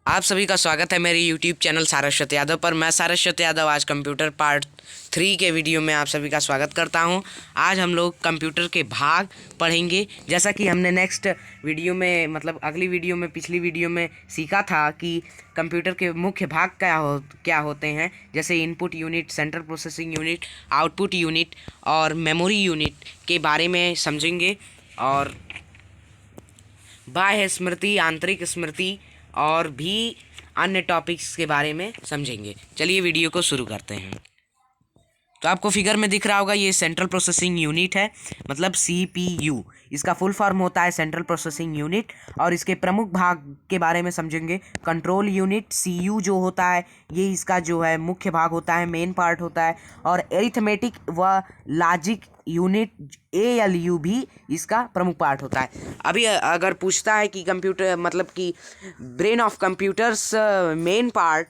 आप सभी का स्वागत है मेरे YouTube चैनल सारस्वत यादव पर। मैं सारस्वत यादव आज कंप्यूटर पार्ट 3 के वीडियो में आप सभी का स्वागत करता हूं। आज हम लोग कंप्यूटर के भाग पढ़ेंगे। जैसा कि हमने नेक्स्ट वीडियो में अगली वीडियो में पिछली वीडियो में सीखा था कि कंप्यूटर के मुख्य भाग क्या होते हैं, जैसे input unit, central processing unit, output unit और मेमोरी यूनिट के बारे में समझेंगे और बाह्य स्मृति, आंतरिक स्मृति और भी अन्य टॉपिक्स के बारे में समझेंगे। चलिए वीडियो को शुरू करते हैं। तो आपको फिगर में दिख रहा होगा, ये सेंट्रल प्रोसेसिंग यूनिट है, मतलब CPU। इसका फुल फॉर्म होता है सेंट्रल प्रोसेसिंग यूनिट। और इसके प्रमुख भाग के बारे में समझेंगे। कंट्रोल यूनिट CU जो होता है, ये इसका जो है मुख्य भाग होता है, मेन पार्ट होता है। और एरिथमेटिक व लॉजिक यूनिट ALU भी इसका प्रमुख पार्ट होता है। अभी अगर पूछता है कि कंप्यूटर कि brain of computers main part,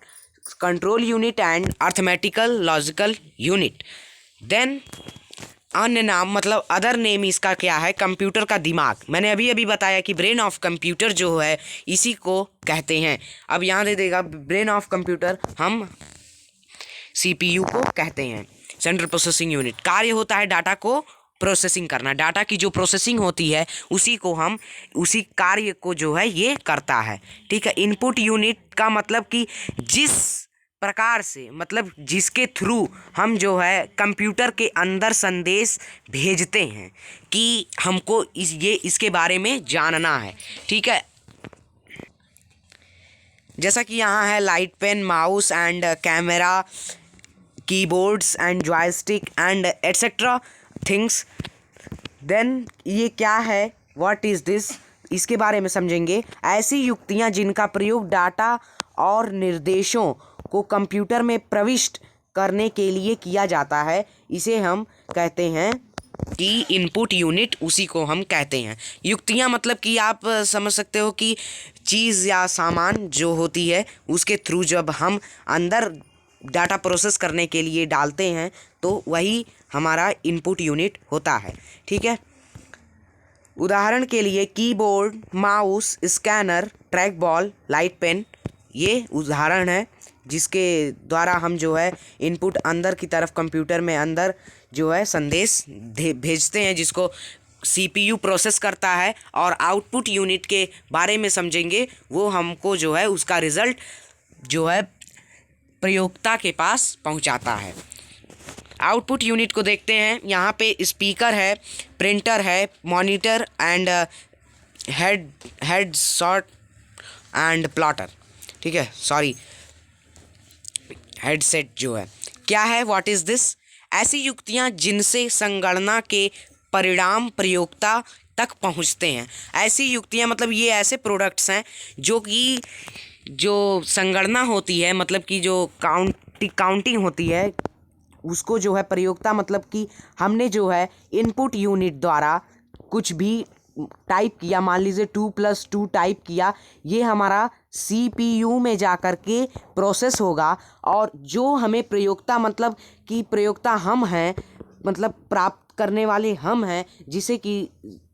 control unit and arithmetical logical unit, then अन्य नाम अदर नेम इसका क्या है, कंप्यूटर का दिमाग। मैंने अभी बताया कि ब्रेन ऑफ कंप्यूटर जो है इसी को कहते हैं। अब यहाँ दे देगा ब्रेन ऑफ कंप्यूटर हम CPU को कहते हैं, सेंट्रल प्रोसेसिंग यूनिट। कार्य होता है डाटा को प्रोसेसिंग करना। डाटा की जो प्रोसेसिंग होती है उसी कार्य को जो है ये करता है। ठीक है। इनपुट यूनिट का मतलब कि जिस प्रकार से जिसके थ्रू हम जो है कंप्यूटर के अंदर संदेश भेजते हैं कि हमको इसके बारे में जानना है। ठीक है। जैसा कि यहाँ है light pen, mouse and camera, keyboards and joystick and etcetera things. Then ये क्या है, व्हाट इज़ दिस, इसके बारे में समझेंगे। ऐसी युक्तियाँ जिनका प्रयोग डाटा और निर्देशों को कंप्यूटर में प्रविष्ट करने के लिए किया जाता है, इसे हम कहते हैं कि इनपुट यूनिट, उसी को हम कहते हैं। युक्तियाँ कि आप समझ सकते हो कि चीज़ या सामान जो होती है उसके थ्रू जब हम अंदर डाटा प्रोसेस करने के लिए डालते हैं तो वही हमारा इनपुट यूनिट होता है। ठीक है। उदाहरण के लिए keyboard, mouse, scanner, track ball, light pen, ये उदाहरण है जिसके द्वारा हम जो है इनपुट अंदर की तरफ कंप्यूटर में अंदर जो है संदेश भेजते हैं, जिसको CPU प्रोसेस करता है। और आउटपुट यूनिट के बारे में समझेंगे, वो हमको जो है उसका रिज़ल्ट जो है प्रयोक्ता के पास पहुंचाता है। आउटपुट यूनिट को देखते हैं। यहाँ पे स्पीकर है, प्रिंटर है, monitor and head shot and plotter. ठीक है, सॉरी, हेडसेट जो है क्या है, व्हाट इज़ दिस। ऐसी युक्तियाँ जिनसे संगणना के परिणाम प्रयोक्ता तक पहुँचते हैं। ऐसी युक्तियाँ ये ऐसे प्रोडक्ट्स हैं जो संगणना होती है, कि जो काउंटिंग होती है, उसको जो है प्रयोक्ता कि हमने जो है इनपुट यूनिट द्वारा कुछ भी टाइप किया, मान लीजिए 2+2 टाइप किया, ये हमारा CPU में जा कर के प्रोसेस होगा। और जो हमें प्रयोक्ता कि प्रयोक्ता हम हैं, प्राप्त करने वाले हम हैं, जिसे कि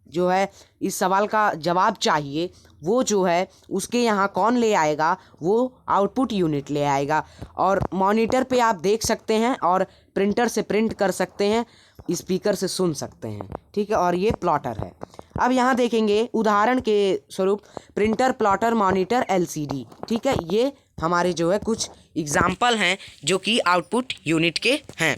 जो है इस सवाल का जवाब चाहिए, वो जो है उसके यहाँ कौन ले आएगा, वो आउटपुट यूनिट ले आएगा। और मॉनिटर पे आप देख सकते हैं और प्रिंटर से प्रिंट कर सकते हैं, स्पीकर से सुन सकते हैं। ठीक है। और ये प्लॉटर है। अब यहाँ देखेंगे उदाहरण के स्वरूप प्रिंटर, प्लॉटर, मॉनिटर, LCD। ठीक है। ये हमारे जो है कुछ एग्जाम्पल हैं जो कि आउटपुट यूनिट के हैं।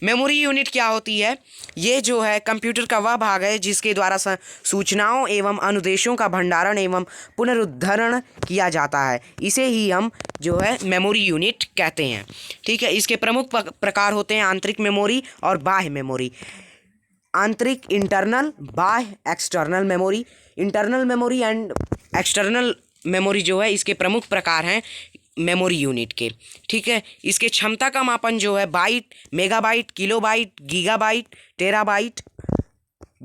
मेमोरी यूनिट क्या होती है, ये जो है कंप्यूटर का वह भाग है जिसके द्वारा सूचनाओं एवं अनुदेशों का भंडारण एवं पुनरुद्धरण किया जाता है। इसे ही हम जो है मेमोरी यूनिट कहते हैं। ठीक है। इसके प्रमुख प्रकार होते हैं आंतरिक मेमोरी और बाह्य मेमोरी। आंतरिक इंटरनल, बाह्य external memory. Internal memory and external memory जो है इसके प्रमुख प्रकार हैं मेमोरी यूनिट के। ठीक है। इसके क्षमता का मापन जो है byte, megabyte, kilobyte, gigabyte, terabyte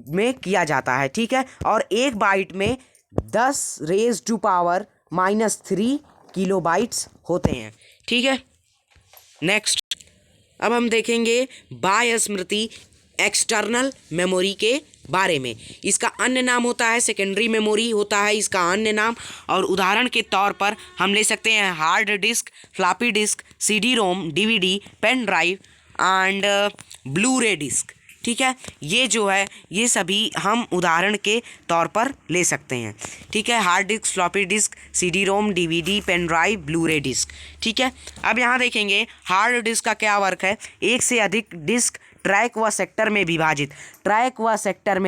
में किया जाता है। ठीक है। और एक बाइट में 10⁻³ किलोबाइट्स होते हैं। ठीक है। नेक्स्ट, अब हम देखेंगे बाह्य स्मृति, एक्सटर्नल मेमोरी के बारे में। इसका अन्य नाम होता है सेकेंडरी मेमोरी होता है इसका अन्य नाम। और उदाहरण के तौर पर हम ले सकते हैं hard disk, floppy disk, CD ROM, DVD, pen drive and Blu ray disc. ठीक है, ये जो है ये सभी हम उदाहरण के तौर पर ले सकते हैं। ठीक है, hard disk, floppy disk, CD ROM, DVD, pen drive, blu ray disc. ठीक है, अब यहाँ देखेंगे हार्ड डिस्क का क्या वर्क है। एक से अधिक डिस्क ट्रैक व सेक्टर में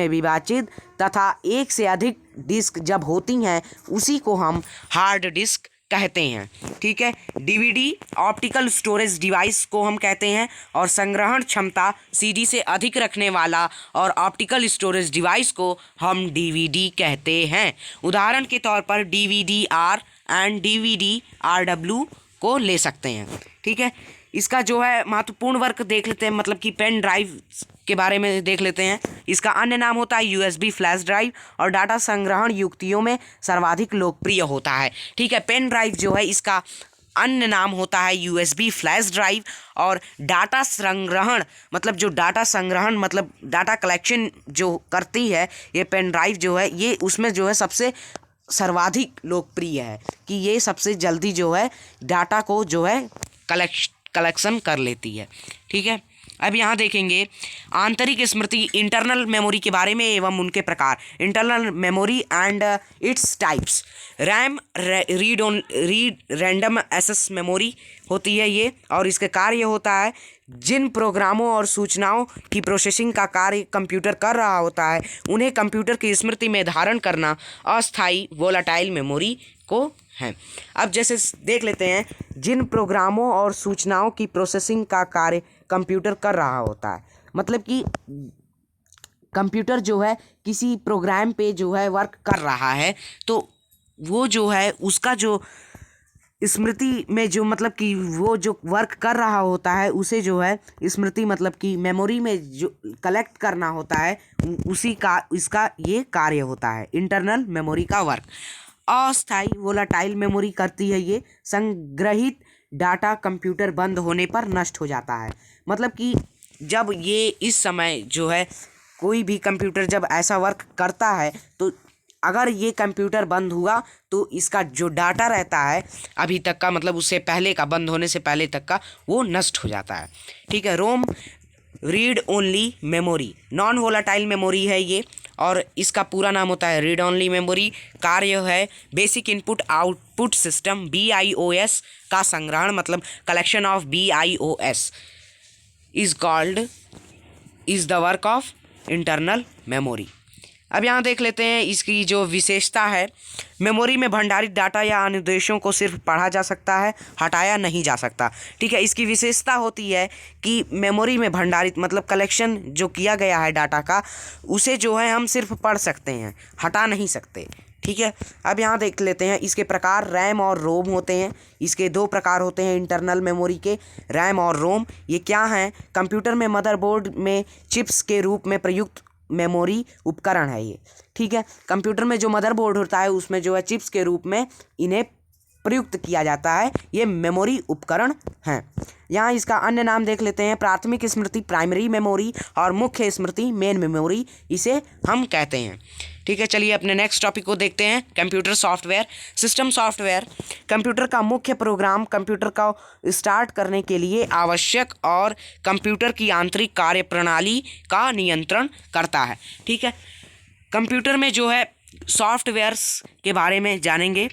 विभाजित तथा एक से अधिक डिस्क जब होती हैं उसी को हम हार्ड डिस्क कहते हैं। ठीक है, डीवीडी ऑप्टिकल स्टोरेज डिवाइस को हम कहते हैं और संग्रहण क्षमता सीडी से अधिक रखने वाला और ऑप्टिकल स्टोरेज डिवाइस को हम डीवीडी कहते हैं। उदाहरण के तौर पर DVD R and DVD RW को ले सकते हैं। ठीक है, इसका जो है महत्वपूर्ण वर्क देख लेते हैं, मतलब कि पेन ड्राइव के बारे में देख लेते हैं। इसका अन्य नाम होता है यूएसबी फ्लैश ड्राइव और डाटा संग्रहण युक्तियों में सर्वाधिक लोकप्रिय होता है। ठीक है, पेन ड्राइव जो है इसका अन्य नाम होता है यूएसबी फ्लैश ड्राइव और डाटा संग्रहण मतलब डाटा कलेक्शन जो करती है ये पेन ड्राइव जो है ये उसमें जो है सबसे सर्वाधिक लोकप्रिय है कि ये सबसे जल्दी जो है डाटा को जो है कलेक्शन कर लेती है। ठीक है, अब यहाँ देखेंगे आंतरिक स्मृति इंटरनल मेमोरी के बारे में एवं उनके प्रकार। Internal memory and its types. RAM read random access memory होती है ये, और इसके कार्य होता है जिन प्रोग्रामों और सूचनाओं की प्रोसेसिंग का कार्य कंप्यूटर कर रहा होता है उन्हें कंप्यूटर की स्मृति में धारण करना अस्थायी वोलाटाइल मेमोरी को है। अब जैसे देख लेते हैं जिन प्रोग्रामों और सूचनाओं की प्रोसेसिंग का कार्य कंप्यूटर कर रहा होता है, मतलब कि कंप्यूटर जो है किसी प्रोग्राम पे जो है वर्क कर रहा है तो वो जो है उसका जो स्मृति में जो मतलब कि वो जो वर्क कर रहा होता है उसे जो है स्मृति मतलब कि मेमोरी में जो कलेक्ट करना होता है उसी का इसका ये कार्य होता है इंटरनल मेमोरी का वर्क। अस्थायी वोलाटाइल मेमोरी करती है ये संग्रहित डाटा कंप्यूटर बंद होने पर नष्ट हो जाता है। मतलब कि जब ये इस समय जो है कोई भी कंप्यूटर जब ऐसा वर्क करता है तो अगर ये कंप्यूटर बंद हुआ तो इसका जो डाटा रहता है अभी तक का मतलब उससे पहले का बंद होने से पहले तक का वो नष्ट हो जाता है। ठीक है, ROM read only memory non volatile memory है ये और इसका पूरा नाम होता है रीड ओनली मेमोरी। कार्य है basic input output system BIOS का संग्रहण मतलब collection of BIOS is the work of internal memory. अब यहाँ देख लेते हैं इसकी जो विशेषता है। मेमोरी में भंडारित डाटा या अनुदेशों को सिर्फ पढ़ा जा सकता है, हटाया नहीं जा सकता। ठीक है, इसकी विशेषता होती है कि मेमोरी में भंडारित मतलब कलेक्शन जो किया गया है डाटा का उसे जो है हम सिर्फ पढ़ सकते हैं, हटा नहीं सकते। ठीक है, अब यहाँ देख लेते हैं इसके प्रकार। रैम और रोम होते हैं, इसके दो प्रकार होते हैं इंटरनल मेमोरी के, रैम और रोम। ये क्या हैं? कंप्यूटर में मदरबोर्ड में चिप्स के रूप में प्रयुक्त मेमोरी उपकरण है ये। ठीक है, कंप्यूटर में जो मदरबोर्ड होता है उसमें जो है चिप्स के रूप में इन्हें प्रयुक्त किया जाता है, ये मेमोरी उपकरण हैं। यहाँ इसका अन्य नाम देख लेते हैं। प्राथमिक स्मृति प्राइमरी मेमोरी और मुख्य स्मृति मेन मेमोरी इसे हम कहते हैं। ठीक है, चलिए अपने नेक्स्ट टॉपिक को देखते हैं। Computer software. System software computer का मुख्य प्रोग्राम कंप्यूटर का स्टार्ट करने के लिए आवश्यक और कंप्यूटर की आंतरिक कार्यप्रणाली का नियंत्रण करता है। ठीक है, कंप्यूटर में जो है सॉफ्टवेयर्स के बारे में जानेंगे।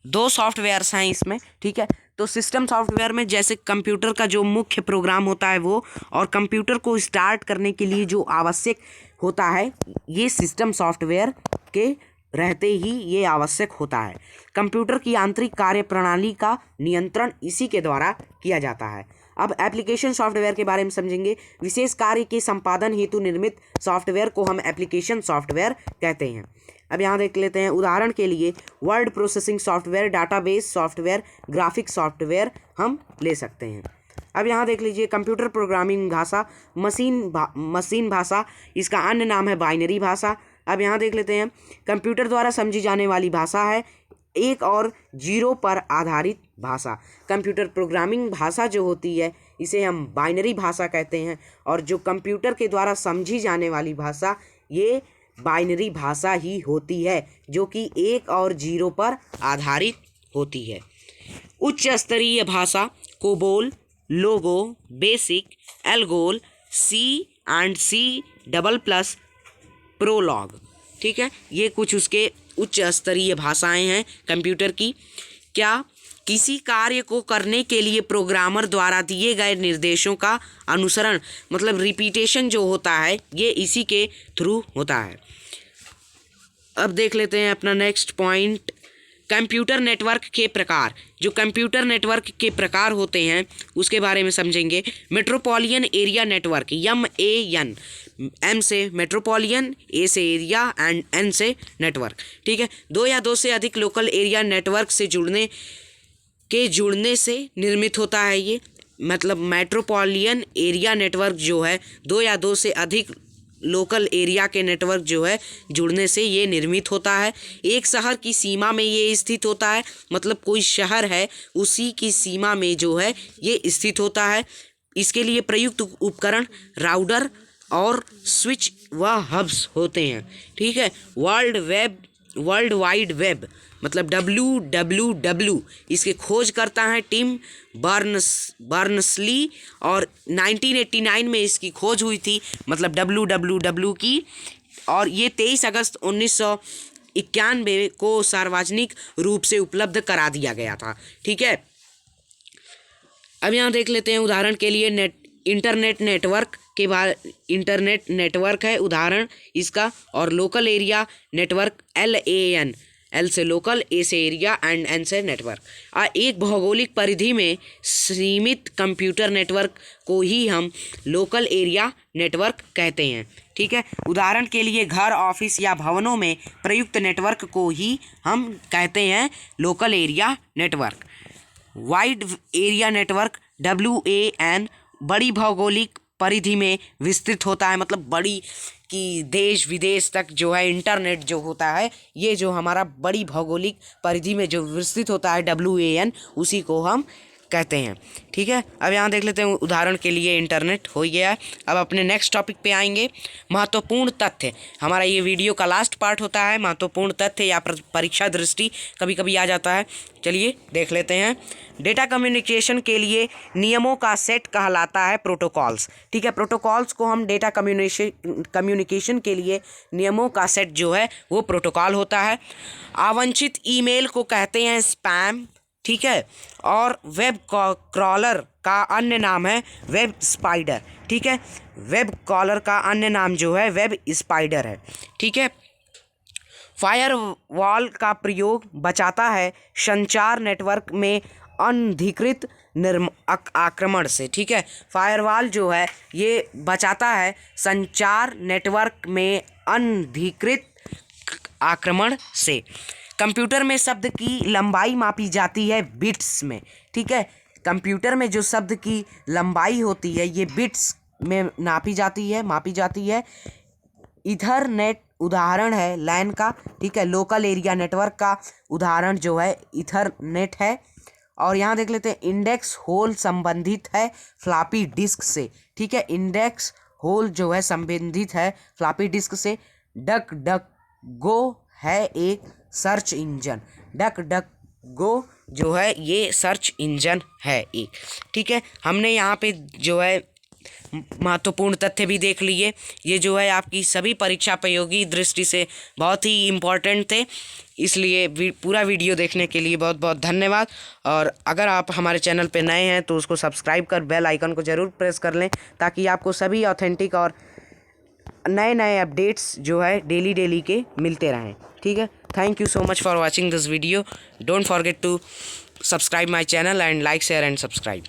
दो सॉफ्टवेयर्स हैं इसमें। ठीक है, तो सिस्टम सॉफ्टवेयर में जैसे कंप्यूटर का जो मुख्य प्रोग्राम होता है वो और कंप्यूटर को स्टार्ट करने के लिए जो आवश्यक होता है ये सिस्टम सॉफ्टवेयर के रहते ही ये आवश्यक होता है। कंप्यूटर की आंतरिक कार्यप्रणाली का नियंत्रण इसी के द्वारा किया जाता है। अब एप्लीकेशन सॉफ्टवेयर के बारे में समझेंगे। विशेष कार्य के संपादन हेतु निर्मित सॉफ्टवेयर को हम एप्लीकेशन सॉफ्टवेयर कहते हैं। अब यहाँ देख लेते हैं उदाहरण के लिए word processing software, database software, graphic software हम ले सकते हैं। अब यहाँ देख लीजिए कंप्यूटर प्रोग्रामिंग भाषा मशीन भाषा, इसका अन्य नाम है बाइनरी भाषा। अब यहाँ देख लेते हैं कंप्यूटर द्वारा समझी जाने वाली भाषा है, एक और जीरो पर आधारित भाषा। कंप्यूटर प्रोग्रामिंग भाषा जो होती है इसे हम बाइनरी भाषा कहते हैं। और जो कंप्यूटर के द्वारा समझी जाने वाली भाषा ये बाइनरी भाषा ही होती है, जो कि 1 और 0 पर आधारित होती है। उच्च स्तरीय भाषा कोबोल, लोगो, बेसिक, एल्गोल, C++, प्रोलॉग। ठीक है, ये कुछ उसके उच्च स्तरीय भाषाएं हैं कंप्यूटर की। क्या किसी कार्य को करने के लिए प्रोग्रामर द्वारा दिए गए निर्देशों का अनुसरण, मतलब रिपीटेशन जो होता है, ये इसी के थ्रू होता है। अब देख लेते हैं अपना नेक्स्ट पॉइंट, कंप्यूटर नेटवर्क के प्रकार। जो कंप्यूटर नेटवर्क के प्रकार होते हैं उसके बारे में समझेंगे। Metropolitan area network, MAN, M से मेट्रोपॉलिटन, A से एरिया एंड N से नेटवर्क। ठीक है, 2 या 2 से अधिक लोकल एरिया नेटवर्क से जुड़ने से निर्मित होता है ये। मतलब मेट्रोपॉलिटन एरिया नेटवर्क जो है 2 या 2 से अधिक लोकल एरिया के नेटवर्क जो है जुड़ने से ये निर्मित होता है। एक शहर की सीमा में ये स्थित होता है, मतलब कोई शहर है उसी की सीमा में जो है ये स्थित होता है। इसके लिए प्रयुक्त उपकरण राउटर और स्विच व हब्स होते हैं। ठीक है, वर्ल्ड वाइड वेब मतलब WWW इसके खोज करता है टिम बर्नर्स-ली और 1989 में इसकी खोज हुई थी, मतलब WWW की। और ये 23 अगस्त 1991 को सार्वजनिक रूप से उपलब्ध करा दिया गया था। ठीक है, अब यहाँ देख लेते हैं उदाहरण के लिए इंटरनेट नेटवर्क के बाद इंटरनेट नेटवर्क है उदाहरण इसका। और local area network LAN, L से लोकल, A से एरिया एंड N से नेटवर्क। एक भौगोलिक परिधि में सीमित कंप्यूटर नेटवर्क को ही हम लोकल एरिया नेटवर्क कहते हैं। ठीक है, उदाहरण के लिए घर, ऑफिस या भवनों में प्रयुक्त नेटवर्क को ही हम कहते हैं local area network. Wide area network WAN बड़ी भौगोलिक परिधि में विस्तृत होता है, मतलब बड़ी कि देश विदेश तक जो है इंटरनेट जो होता है ये जो हमारा बड़ी भौगोलिक परिधि में जो विस्तृत होता है WAN, उसी को हम कहते हैं। ठीक है, अब यहाँ देख लेते हैं उदाहरण के लिए इंटरनेट हो गया। अब अपने नेक्स्ट टॉपिक पे आएंगे, महत्वपूर्ण तथ्य। हमारा ये वीडियो का लास्ट पार्ट होता है महत्वपूर्ण तथ्य या परीक्षा दृष्टि कभी कभी आ जाता है। चलिए देख लेते हैं। डेटा कम्युनिकेशन के लिए नियमों का सेट कहलाता है प्रोटोकॉल्स। ठीक है, प्रोटोकॉल्स को हम डेटा कम्युनिकेशन के लिए नियमों का सेट जो है वो प्रोटोकॉल होता है। अवांछित ईमेल को कहते हैं स्पैम। ठीक है, और वेब क्रॉलर का अन्य नाम है वेब स्पाइडर। ठीक है, वेब क्रॉलर का अन्य नाम जो है वेब स्पाइडर है। ठीक है, फायरवॉल का प्रयोग बचाता है संचार नेटवर्क में अनधिकृत आक्रमण से। ठीक है, फायरवॉल जो है ये बचाता है संचार नेटवर्क में अनधिकृत आक्रमण से। कंप्यूटर में शब्द की लंबाई मापी जाती है बिट्स में। ठीक है, कंप्यूटर में जो शब्द की लंबाई होती है ये बिट्स में मापी जाती है। इथरनेट उदाहरण है लैन का। ठीक है, लोकल एरिया नेटवर्क का उदाहरण जो है इथरनेट है। और यहाँ देख लेते हैं इंडेक्स होल संबंधित है फ्लॉपी डिस्क से। ठीक है, इंडेक्स होल जो है संबंधित है फ्लॉपी डिस्क से। डक गो है एक सर्च इंजन। डक गो जो है ये सर्च इंजन है एक। ठीक है, हमने यहाँ पे जो है महत्वपूर्ण तथ्य भी देख लिए। ये जो है आपकी सभी परीक्षा प्रायोगिक दृष्टि से बहुत ही इम्पोर्टेंट थे, इसलिए पूरा वीडियो देखने के लिए बहुत बहुत धन्यवाद। और अगर आप हमारे चैनल पे नए हैं तो उसको सब्सक्राइब कर बेल आइकन को ज़रूर प्रेस कर लें, ताकि आपको सभी ऑथेंटिक और नए अपडेट्स जो है डेली के मिलते रहें। ठीक है, thank you so much for watching this video. Don't forget to subscribe my channel and like share and subscribe.